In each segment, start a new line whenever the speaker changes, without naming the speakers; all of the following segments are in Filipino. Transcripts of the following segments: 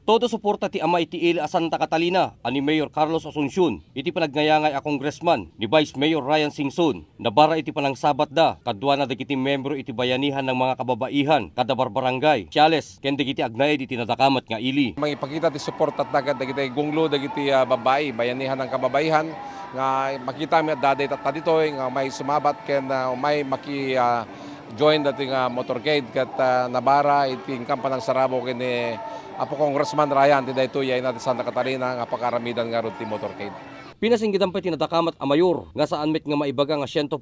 Todo suporta ti ama iti ili a Santa Catalina ani Mayor Carlos Asuncion iti panagnayangay a congressman ni Vice Mayor Ryan Singson na bara iti panangsabat da kadwa na dagiti membro iti bayanihan ng mga kababaihan kada barbarangay Ciales ken dagiti agnay iti nadakamat nga ili.
Mangipakita ti support at dagiti gunglo dagiti babae bayanihan ng kababaihan nga makita mi at daday ditoy nga may sumabat ken may maki join dating motorcade kat nabara iting kampanang sarabo ken Apo Congressman Ryan ti daytoy ay natin Santa Catalina nga pakaramidan nga rod ti motorcade.
Pinasinggitan pa tinadakamat a mayor nga saan met nga maibaga nga 100%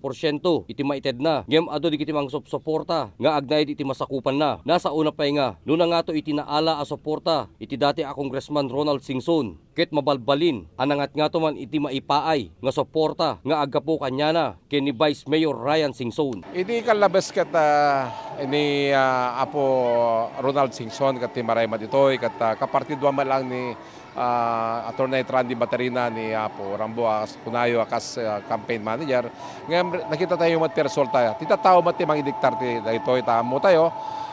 iti maited na ngem ado di kiti mang suporta nga agnay iti masakupan na. Nasa una pa nga luna nga to iti naala a suporta iti dati a Congressman Ronald Singson ket mabalbalin anangat nga to man iti maipaay nga suporta nga aggapo kanya na ken ni Vice Mayor Ryan Singson.
Idi kalabas kat ni Apo Ronald Singson kat ti Marayma ditoy kat kapartidwa man lang ni Attorney Randy Baterina ni Apo Rambo as kunayo akas campaign manager. Ngayon nakita tayo mat resulta. Titataw mat ti mangidiktar ti daytoy tamo tayo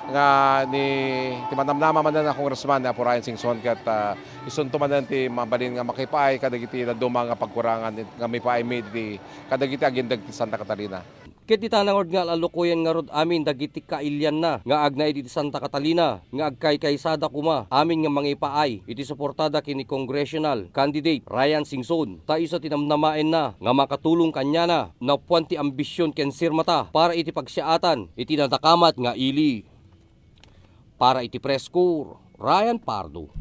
nga ni ti manamnama man na congressman ni Apo Ryan Singson kat isunto man ti mabalin nga makipaay kadagiti naduma nga pagkurangan nga mipaay mi ti kadagiti agendag ti Santa Catalina.
Ket di tanangod nga alukoyen nga rod amin dagiti kailyan na nga agnay iti Santa Catalina nga agkaykaysada kuma amin nga mangipaay iti suportada kini congressional candidate Ryan Singson. Ta isa tinamnamaen na nga makatulong kanya na napuan ti ambisyon ken sirmata para iti pagsiatan iti nadakamat nga ili. Para iti Press Corps, Ryan Pardo.